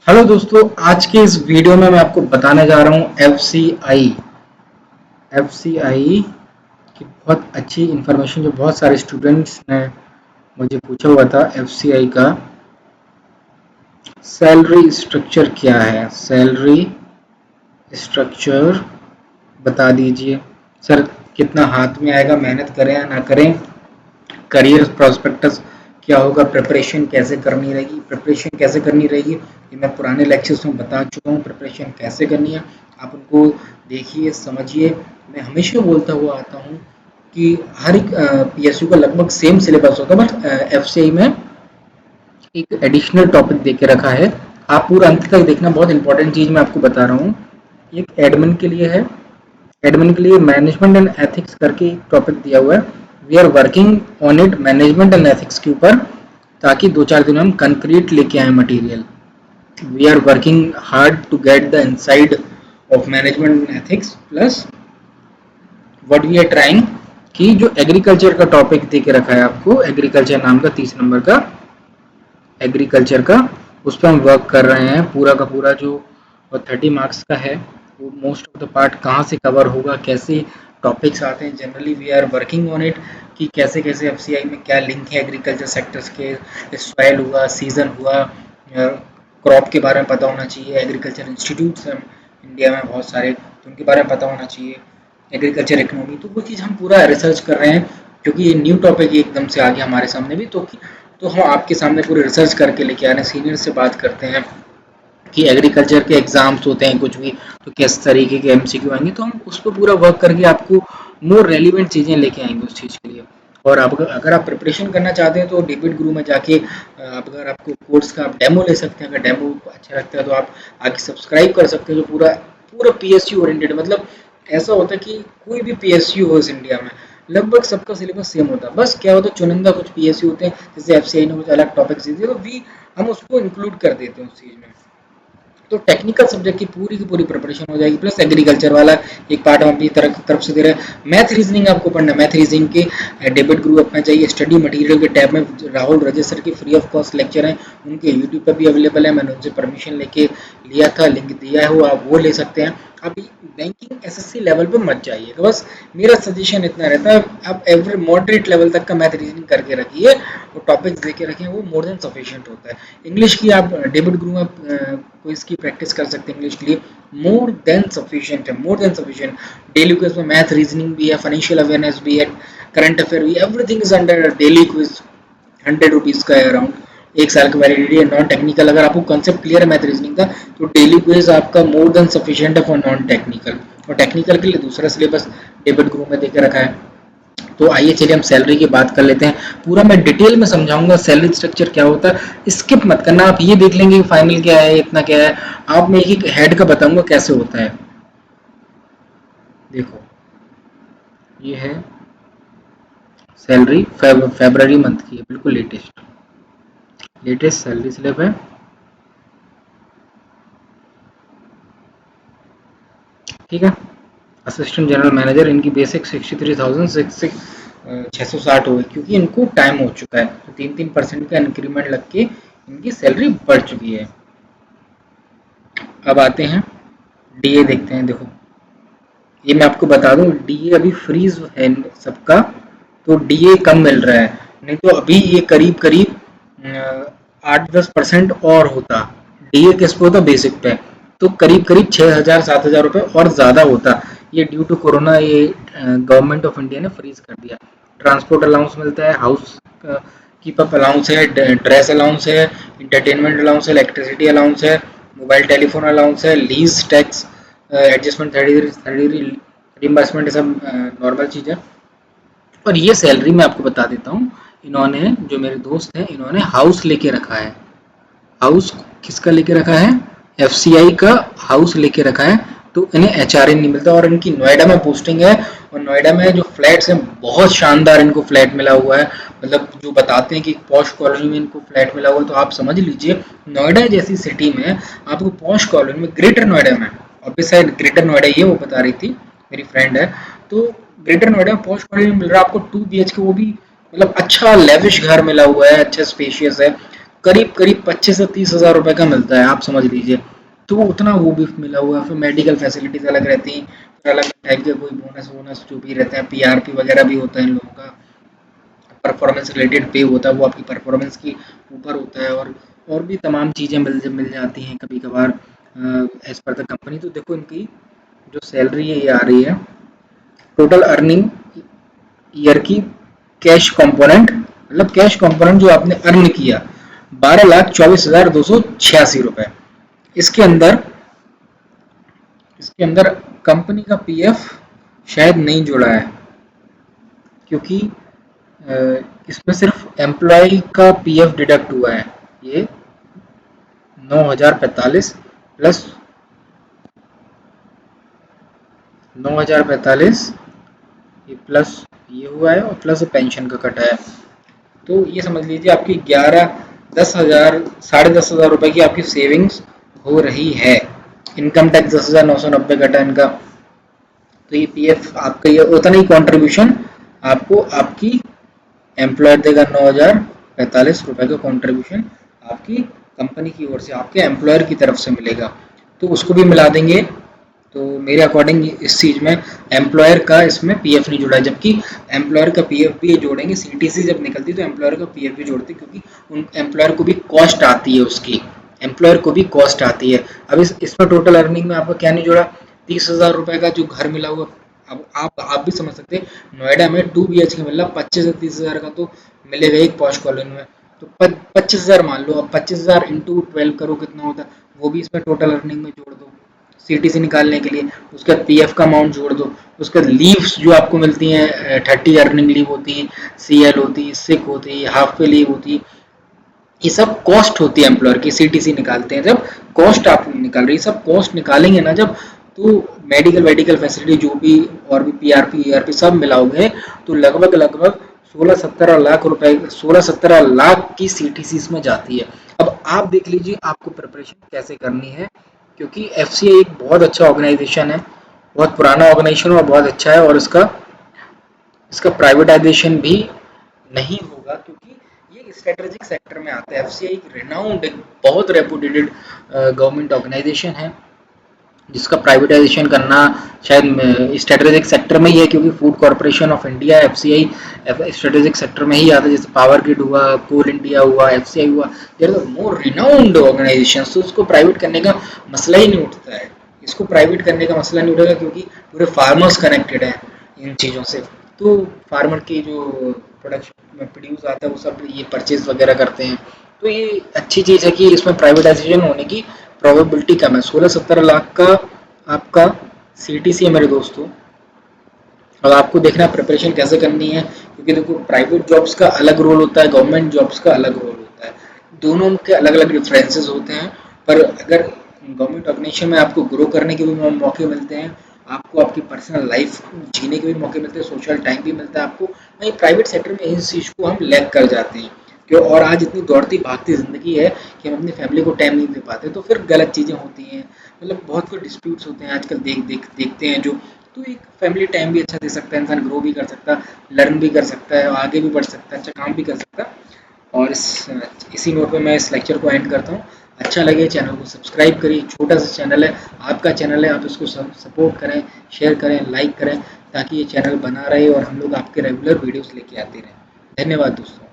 Hello दोस्तों, आज के इस वीडियो में मैं आपको बताने जा रहा हूँ एफसीआई की बहुत अच्छी इन्फॉर्मेशन जो बहुत सारे स्टूडेंट्स ने मुझे पूछा हुआ था। एफसीआई का सैलरी स्ट्रक्चर क्या है? सैलरी स्ट्रक्चर बता दीजिए सर। कितना हाथ में आएगा, मेहनत करें या ना करें, करियर प्रोस्पेक्टस क्या होगा, प्रिपरेशन कैसे करनी रहेगी। प्रिपरेशन कैसे करनी रहेगी ये मैं पुराने लेक्चर्स में बता चुका हूँ। प्रिपरेशन कैसे करनी है आप उनको देखिए, समझिए। मैं हमेशा बोलता हुआ आता हूँ कि हर एक पीएसयू का लगभग सेम सिलेबस होता है, बट एफसीआई में एक एडिशनल टॉपिक दे के रखा है। आप पूरा अंत तक देखना, बहुत इंपॉर्टेंट चीज़ मैं आपको बता रहा हूँ। एक एडमिन के लिए है, एडमिन के लिए मैनेजमेंट एंड एथिक्स करके एक टॉपिक दिया हुआ है। We are working on it, management and ethics के ऊपर, ताकि 2-4 दिन में हम कंक्रीट लेके आए material. We are working hard to get the inside of management and ethics plus what we are trying कि जो एग्रीकल्चर का टॉपिक दे के रखा है आपको, एग्रीकल्चर नाम का 30 नंबर का एग्रीकल्चर का, उस पर हम वर्क कर रहे हैं। पूरा का पूरा जो 30 मार्क्स का है वो मोस्ट ऑफ द पार्ट कहाँ से कवर होगा, कैसे टॉपिक्स आते हैं, generally we are working on it कि कैसे कैसे एफसीआई में क्या लिंक है एग्रीकल्चर सेक्टर्स के। सॉइल हुआ, सीजन हुआ, क्रॉप के बारे में पता होना चाहिए। एग्रीकल्चर इंस्टीट्यूट्स हैं इंडिया में बहुत सारे, तो उनके बारे में पता होना चाहिए। एग्रीकल्चर इकोनॉमी, तो वो चीज़ हम पूरा रिसर्च कर रहे हैं, क्योंकि ये न्यू टॉपिक एकदम से आ गया हमारे सामने भी। तो हम आपके सामने पूरे रिसर्च करके लेके आ रहे हैं। सीनियर से बात करते हैं कि एग्रीकल्चर के एग्जाम्स होते हैं कुछ भी, तो किस तरीके के एमसीक्यू आएंगे, तो हम उस पर पूरा वर्क करके आपको मोर रेलिवेंट चीज़ें लेके आएंगे उस चीज़ के लिए। और आप अगर आप प्रिपरेशन करना चाहते हैं तो डेबिट गुरु में जाके अगर आपको कोर्स का आप डेमो ले सकते हैं। अगर डेमो अच्छा लगता है तो आप आगे सब्सक्राइब कर सकते हैं। जो पूरा पूरा पीएसयू ओरिएंटेड, मतलब ऐसा होता है कि कोई भी पीएसयू हो इस इंडिया में, लगभग सबका सिलेबस सेम होता है। बस क्या होता है, चुनिंदा कुछ पीएसयू होते हैं, जैसे एफसीआई ने कुछ अलग टॉपिक्स दिए तो हम उसको इंक्लूड कर देते हैं उस चीज़ में। तो टेक्निकल सब्जेक्ट की पूरी प्रिपरेशन हो जाएगी, प्लस एग्रीकल्चर वाला एक पार्ट हम अपनी तरफ से दे रहे हैं। मैथ रीजनिंग आपको पढ़ना है, मैथ रीजनिंग के डेबिट ग्रुप अपना चाहिए। स्टडी मटेरियल के टैब में राहुल रजत सर के फ्री ऑफ कॉस्ट लेक्चर हैं, उनके यूट्यूब पर भी अवेलेबल है। मैंने उनसे परमिशन लेके लिया था, लिंक दिया है, वो आप वो ले सकते हैं। अभी बैंकिंग एसएससी लेवल पे मत जाइएगा, बस मेरा सजेशन इतना रहता है, आप एवरी मॉडरेट लेवल तक का मैथ रीजनिंग करके रखिए, वो टॉपिक्स देके रखें, वो मोर देन सफिशिएंट होता है। इंग्लिश की आप डेबिट ग्रुप में क्विज की प्रैक्टिस कर सकते हैं इंग्लिश के लिए, मोर देन सफिशिएंट है, more than sufficient. Daily quiz में मैथ रीजनिंग भी है, फाइनेंशियल अवेयरनेस भी है, करंट अफेयर भी, everything is under daily quiz. 100 rupees का है अराउंड, एक साल की वैलिडिटी है। नॉन टेक्निकल, अगर आपको कंसेप्ट क्लियर है मैथ रीजनिंग का, तो डेली क्विज आपका मोर देन सफिशिएंट है फॉर नॉन टेक्निकल। और टेक्निकल के लिए दूसरा सिलेबस डेबिट ग्रुप में देकर रखा है। तो आइए चलिए हम सैलरी की बात कर लेते हैं। पूरा मैं डिटेल में समझाऊंगा सैलरी स्ट्रक्चर क्या होता है, स्किप मत करना। आप ये देख लेंगे फाइनल क्या है, इतना क्या है, आप मैं एक हेड का बताऊंगा कैसे होता है। देखो, ये है सैलरी फेब्रवरी मंथ की है, बिल्कुल लेटेस्ट सैलरी स्लिप है। ठीक है, असिस्टेंट जनरल मैनेजर, इनकी बेसिक 63,660 हो गई, क्योंकि इनको टाइम हो चुका है, तो 3-3% का इंक्रीमेंट लग के इनकी सैलरी बढ़ चुकी है। अब आते हैं डीए, देखते हैं। देखो, ये मैं आपको बता दूं, डीए अभी फ्रीज है सबका, तो डीए कम मिल रहा है। नहीं तो अभी ये करीब करीब 8-10% और होता। डीए किस पे होता? बेसिक पे। तो करीब करीब 6,000-7,000 रुपये और ज़्यादा होता। ये ड्यू टू कोरोना ये गवर्नमेंट ऑफ इंडिया ने फ्रीज कर दिया। ट्रांसपोर्ट अलाउंस मिलता है, हाउस कीपअप अलाउंस है, ड्रेस अलाउंस है, इंटरटेनमेंट अलाउंस है, इलेक्ट्रिसिटी अलाउंस है, मोबाइल टेलीफोन अलाउंस है, lease tax adjustment, third reimbursement, सब नॉर्मल चीज़ है। और ये सैलरी मैं आपको बता देता हूँ, इन्होंने, जो मेरे दोस्त हैं, इन्होंने हाउस लेके रखा है। हाउस किसका लेके रखा है? एफसीआई का हाउस लेके रखा है, तो इन्हें एचआरए नहीं मिलता। और इनकी नोएडा में पोस्टिंग है, और नोएडा में जो फ्लैट्स हैं बहुत शानदार इनको फ्लैट मिला हुआ है। मतलब जो बताते हैं कि पॉश कॉलोनी में इनको फ्लैट मिला हुआ है, तो आप समझ लीजिए नोएडा जैसी सिटी में आपको पॉश कॉलोनी में, ग्रेटर नोएडा में, और शायद ग्रेटर नोएडा ये वो बता रही थी, मेरी फ्रेंड है, तो ग्रेटर नोएडा में पॉश कॉलोनी में मिल रहा है आपको 2 BHK, वो भी मतलब अच्छा लेविश घर मिला हुआ है, अच्छा स्पेशियस है। करीब करीब 25 से 30 हज़ार रुपए का मिलता है, आप समझ लीजिए। तो उतना वो भी मिला हुआ है। फिर मेडिकल फैसिलिटीज अलग रहती हैं, फिर अलग टाइप के कोई बोनस वोनस जो भी रहते हैं, पीआरपी वगैरह भी होता है इन लोगों का, परफॉर्मेंस रिलेटेड पे होता है, वो आपकी परफॉर्मेंस के ऊपर होता है। और भी तमाम चीज़ें मिल जाती हैं कभी कभार एज पर द कंपनी। तो देखो इनकी जो सैलरी है ये आ रही है, टोटल अर्निंग ईयर की कैश कंपोनेंट, मतलब कैश कंपोनेंट जो आपने अर्न किया 12,24,286 रुपए। इसके अंदर इसके अंदर कंपनी का पीएफ शायद नहीं जुड़ा है, क्योंकि इसमें सिर्फ एम्प्लॉय का पीएफ डिडक्ट हुआ है। ये 9,045 प्लस 9,045 ये प्लस ये हुआ है, और प्लस पेंशन का कटा है। तो ये समझ लीजिए आपकी 10,000 10,500 रुपए की आपकी सेविंग्स हो रही है। इनकम टैक्स 10,990 कटा इनका। तो ये पीएफ आपका ये उतना ही कंट्रीब्यूशन आपको आपकी एम्प्लॉयर देगा, 9,045 रुपए का कंट्रीब्यूशन आपकी कंपनी की ओर से आपके एम्प्लॉयर की तरफ से मिलेगा। तो उसको भी मिला देंगे। तो मेरे अकॉर्डिंग इस चीज़ में एम्प्लॉयर का इसमें पीएफ नहीं जुड़ा है, जबकि एम्प्लॉयर का पीएफ भी जोड़ेंगे। सीटीसी जब निकलती है तो एम्प्लॉयर का पीएफ भी जोड़ते हैं, क्योंकि उन एम्प्लॉयर को भी कॉस्ट आती है उसकी, एम्प्लॉयर को भी कॉस्ट आती है। अब इसमें टोटल अर्निंग में आपका क्या नहीं जुड़ा, 30,000 रुपए का जो घर मिला हुआ। अब आप भी समझ सकते हैं, नोएडा में 2 BHK मिल रहा 25 से 30,000 का तो मिलेगा एक पॉश कॉलोनी में। तो 25,000 मान लो, अब 25,000 इंटू 12 करो कितना होता है, वो भी इसमें टोटल अर्निंग में जोड़ दो सीटीसी निकालने के लिए। उसके बाद पीएफ का अमाउंट जोड़ दो। उसके बाद लीव्स जो आपको मिलती हैं, 30 अर्निंग लीव होती है, सीएल होती है, सिक होती है, हाफ पे लीव होती है, ये सब कॉस्ट होती है एम्प्लॉयर की। सीटीसी निकालते हैं जब, कॉस्ट आप निकाल रही है, सब कॉस्ट निकालेंगे ना जब, तो मेडिकल फैसिलिटी जो भी और भी पीआरपी ईआरपी सब मिलाओगे तो लगभग 16-17 लाख की सीटीसी इसमें जाती है। अब आप देख लीजिए आपको प्रिपरेशन कैसे करनी है, क्योंकि एफसीआई एक बहुत अच्छा ऑर्गेनाइजेशन है, बहुत पुराना ऑर्गेनाइजेशन और बहुत अच्छा है। और इसका प्राइवेटाइजेशन भी नहीं होगा, क्योंकि ये स्ट्रेटेजिक सेक्टर में आता है। एफसीआई एक रिनाउंड, एक बहुत रेपुटेटेड गवर्नमेंट ऑर्गेनाइजेशन है, जिसका प्राइवेटाइजेशन करना शायद स्ट्रेटेजिक सेक्टर में ही है, क्योंकि food corporation of India FCI strategic sector में ही आता है। जैसे पावर ग्रिड हुआ, कोल इंडिया हुआ, एफसीआई हुआ, there are more renowned organisation. तो उसको प्राइवेट करने का मसला ही नहीं उठता है, इसको प्राइवेट करने का मसला नहीं उठेगा, क्योंकि पूरे फार्मर्स कनेक्टेड हैं इन चीज़ों से। तो फार्मर की जो प्रोडक्शन में प्रोड्यूस आता है वो सब ये परचेज वगैरह करते हैं। तो ये अच्छी चीज़ है कि इसमें प्राइवेटाइजेशन होने की प्रोबेबिलिटी कम है। 16-17 लाख का आपका सीटीसी है मेरे दोस्तों। और आपको देखना है प्रिपरेशन कैसे करनी है, क्योंकि देखो प्राइवेट जॉब्स का अलग रोल होता है, गवर्नमेंट जॉब्स का अलग रोल होता है, दोनों के अलग अलग डिफरेंसेस होते हैं। पर अगर गवर्नमेंट ऑर्गेनाइजेशन में आपको ग्रो करने के भी मौके मिलते हैं, आपको आपकी पर्सनल लाइफ जीने के भी मौके मिलते हैं, सोशल टाइम भी मिलता है आपको। वहीं प्राइवेट सेक्टर में इस चीज़ को हम लैग कर जाते हैं, क्यों। और आज इतनी दौड़ती भागती ज़िंदगी है कि हम अपनी फैमिली को टाइम नहीं दे पाते, तो फिर गलत चीज़ें होती हैं। मतलब बहुत कुछ डिस्प्यूट्स होते हैं आजकल, देखते हैं जो। तो एक फैमिली टाइम भी अच्छा दे सकता है, इंसान ग्रो भी कर सकता है, लर्न भी कर सकता है, आगे भी बढ़ सकता है, अच्छा काम भी कर सकता है। और इसी नोट पे मैं इस लेक्चर को एंड करता हूँ। अच्छा लगे चैनल को सब्सक्राइब करिए, छोटा सा चैनल है, आपका चैनल है, आप इसको सपोर्ट करें, शेयर करें, लाइक करें, ताकि ये चैनल बना रहे और हम लोग आपके रेगुलर वीडियोस लेके आते रहें। धन्यवाद दोस्तों।